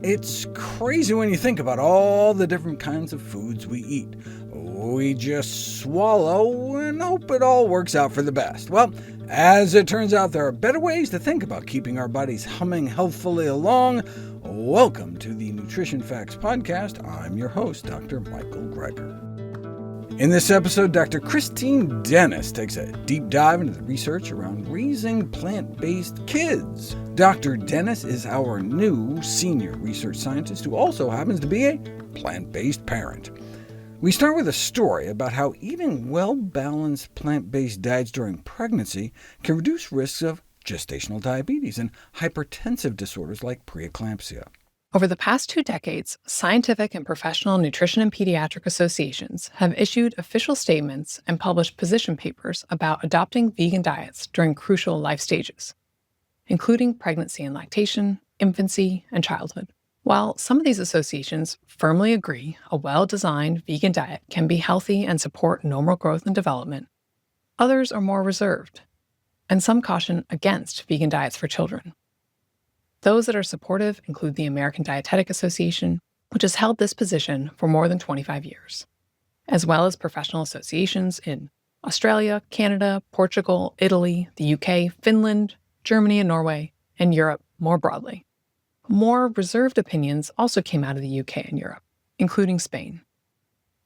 It's crazy when you think about all the different kinds of foods we eat. We just swallow and hope it all works out for the best. Well, as it turns out, there are better ways to think about keeping our bodies humming healthfully along. Welcome to the Nutrition Facts podcast. I'm your host, Dr. Michael Greger. In this episode, Dr. Christine Dennis takes a deep dive into the research around raising plant-based kids. Dr. Dennis is our new senior research scientist who also happens to be a plant-based parent. We start with a story about how eating well-balanced plant-based diets during pregnancy can reduce risks of gestational diabetes and hypertensive disorders like preeclampsia. Over the past 2 decades, scientific and professional nutrition and pediatric associations have issued official statements and published position papers about adopting vegan diets during crucial life stages, including pregnancy and lactation, infancy, and childhood. While some of these associations firmly agree a well-designed vegan diet can be healthy and support normal growth and development, others are more reserved, and some caution against vegan diets for children. Those that are supportive include the American Dietetic Association, which has held this position for more than 25 years, as well as professional associations in Australia, Canada, Portugal, Italy, the UK, Finland, Germany and Norway, and Europe more broadly. More reserved opinions also came out of the UK and Europe, including Spain.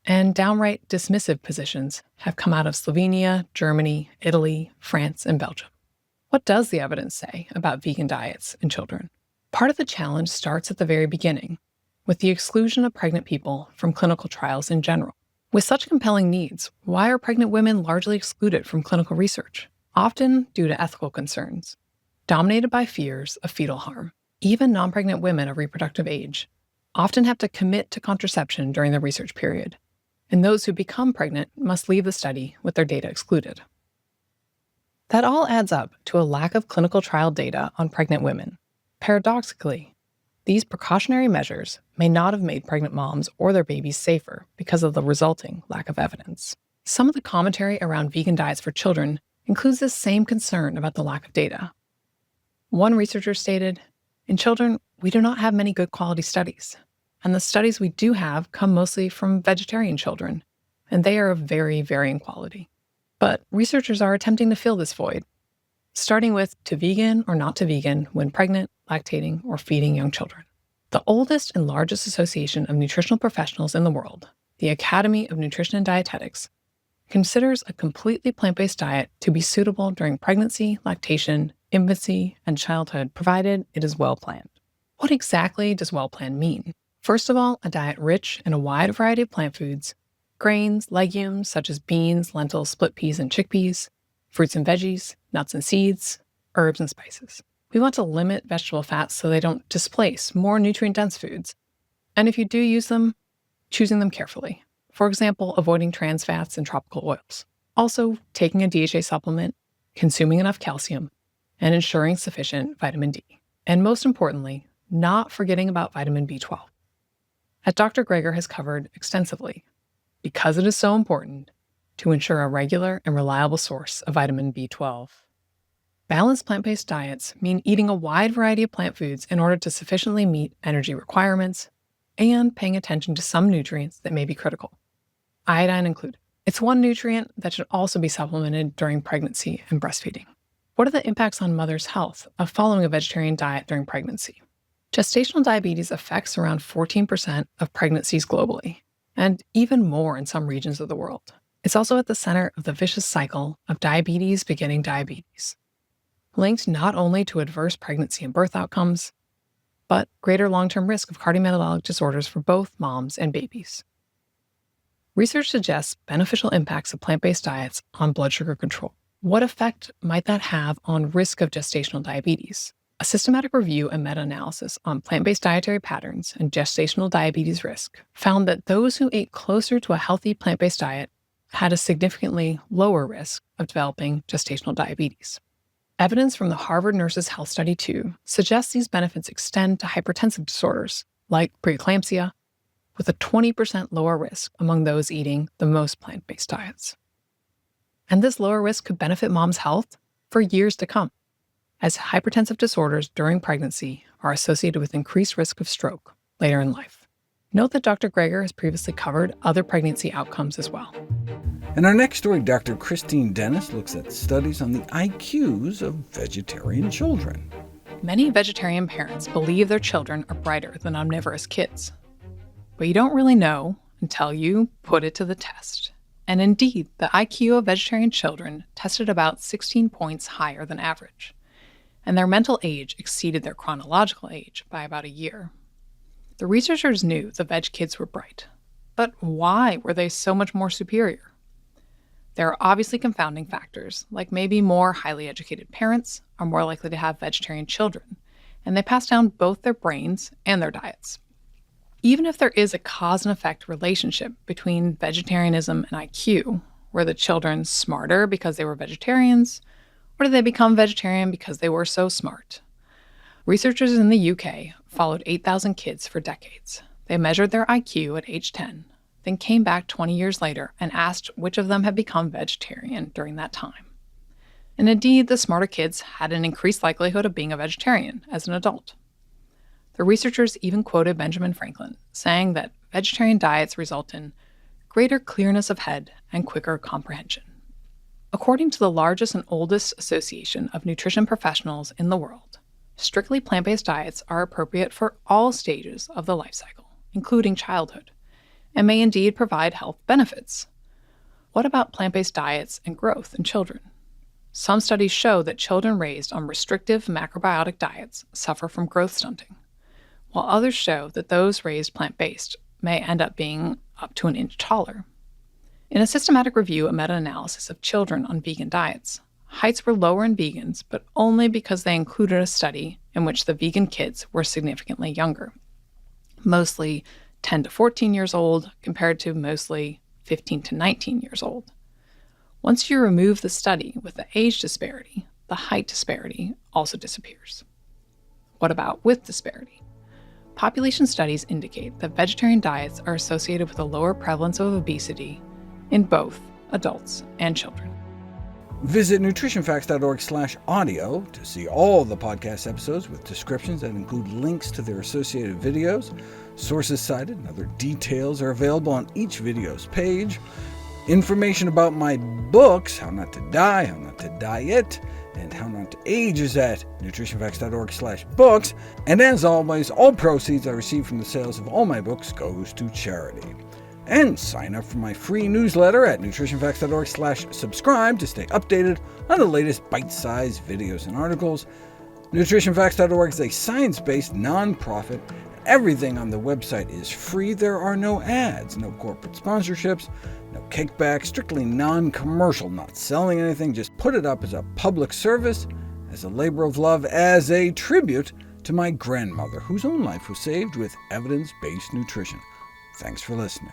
And downright dismissive positions have come out of Slovenia, Germany, Italy, France, and Belgium. What does the evidence say about vegan diets in children? Part of the challenge starts at the very beginning, with the exclusion of pregnant people from clinical trials in general. With such compelling needs, why are pregnant women largely excluded from clinical research? Often due to ethical concerns, dominated by fears of fetal harm. Even non-pregnant women of reproductive age often have to commit to contraception during the research period, and those who become pregnant must leave the study with their data excluded. That all adds up to a lack of clinical trial data on pregnant women. Paradoxically, these precautionary measures may not have made pregnant moms or their babies safer because of the resulting lack of evidence. Some of the commentary around vegan diets for children includes this same concern about the lack of data. One researcher stated, "In children, we do not have many good quality studies, and the studies we do have come mostly from vegetarian children, and they are of very varying quality." But researchers are attempting to fill this void, starting with to vegan or not to vegan when pregnant, lactating, or feeding young children. The oldest and largest association of nutritional professionals in the world, the Academy of Nutrition and Dietetics, considers a completely plant-based diet to be suitable during pregnancy, lactation, infancy, and childhood, provided it is well-planned. What exactly does well-planned mean? First of all, a diet rich in a wide variety of plant foods, grains, legumes such as beans, lentils, split peas, and chickpeas, fruits and veggies, nuts and seeds, herbs and spices. We want to limit vegetable fats so they don't displace more nutrient-dense foods. And if you do use them, choosing them carefully. For example, avoiding trans fats and tropical oils. Also, taking a DHA supplement, consuming enough calcium, and ensuring sufficient vitamin D. And most importantly, not forgetting about vitamin B12. As Dr. Greger has covered extensively, because it is so important to ensure a regular and reliable source of vitamin B12. Balanced plant-based diets mean eating a wide variety of plant foods in order to sufficiently meet energy requirements and paying attention to some nutrients that may be critical, iodine included. It's one nutrient that should also be supplemented during pregnancy and breastfeeding. What are the impacts on mother's health of following a vegetarian diet during pregnancy? Gestational diabetes affects around 14% of pregnancies globally, and even more in some regions of the world. It's also at the center of the vicious cycle of diabetes begetting diabetes, linked not only to adverse pregnancy and birth outcomes, but greater long-term risk of cardiometabolic disorders for both moms and babies. Research suggests beneficial impacts of plant-based diets on blood sugar control. What effect might that have on risk of gestational diabetes? A systematic review and meta-analysis on plant-based dietary patterns and gestational diabetes risk found that those who ate closer to a healthy plant-based diet had a significantly lower risk of developing gestational diabetes. Evidence from the Harvard Nurses Health Study 2 suggests these benefits extend to hypertensive disorders like preeclampsia, with a 20% lower risk among those eating the most plant-based diets. And this lower risk could benefit mom's health for years to come. as hypertensive disorders during pregnancy are associated with increased risk of stroke later in life. Note that Dr. Greger has previously covered other pregnancy outcomes as well. In our next story, Dr. Christine Dennis looks at studies on the IQs of vegetarian children. Many vegetarian parents believe their children are brighter than omnivorous kids. But you don't really know until you put it to the test. And indeed, the IQ of vegetarian children tested about 16 points higher than average, and their mental age exceeded their chronological age by about a year. The researchers knew the veg kids were bright, but why were they so much more superior? There are obviously confounding factors, like maybe more highly educated parents are more likely to have vegetarian children, and they pass down both their brains and their diets. Even if there is a cause and effect relationship between vegetarianism and IQ, were the children smarter because they were vegetarians, or did they become vegetarian because they were so smart? Researchers in the UK followed 8,000 kids for decades. They measured their IQ at age 10, then came back 20 years later and asked which of them had become vegetarian during that time. And indeed, the smarter kids had an increased likelihood of being a vegetarian as an adult. The researchers even quoted Benjamin Franklin, saying that vegetarian diets result in greater clearness of head and quicker comprehension. According to the largest and oldest association of nutrition professionals in the world, strictly plant-based diets are appropriate for all stages of the life cycle, including childhood, and may indeed provide health benefits. What about plant-based diets and growth in children? Some studies show that children raised on restrictive macrobiotic diets suffer from growth stunting, while others show that those raised plant-based may end up being up to an inch taller. In a systematic review and meta-analysis of children on vegan diets, heights were lower in vegans, but only because they included a study in which the vegan kids were significantly younger, mostly 10 to 14 years old compared to mostly 15 to 19 years old. Once you remove the study with the age disparity, the height disparity also disappears. What about width disparity? Population studies indicate that vegetarian diets are associated with a lower prevalence of obesity in both adults and children. Visit NutritionFacts.org/audio to see all the podcast episodes with descriptions that include links to their associated videos. Sources cited and other details are available on each video's page. Information about my books, How Not to Die, How Not to Diet, and How Not to Age is at NutritionFacts.org/books. And as always, all proceeds I receive from the sales of all my books goes to charity. And sign up for my free newsletter at NutritionFacts.org/subscribe to stay updated on the latest bite-sized videos and articles. NutritionFacts.org is a science-based nonprofit. Everything on the website is free. There are no ads, no corporate sponsorships, no kickbacks, strictly non-commercial, not selling anything. Just put it up as a public service, as a labor of love, as a tribute to my grandmother, whose own life was saved with evidence-based nutrition. Thanks for listening.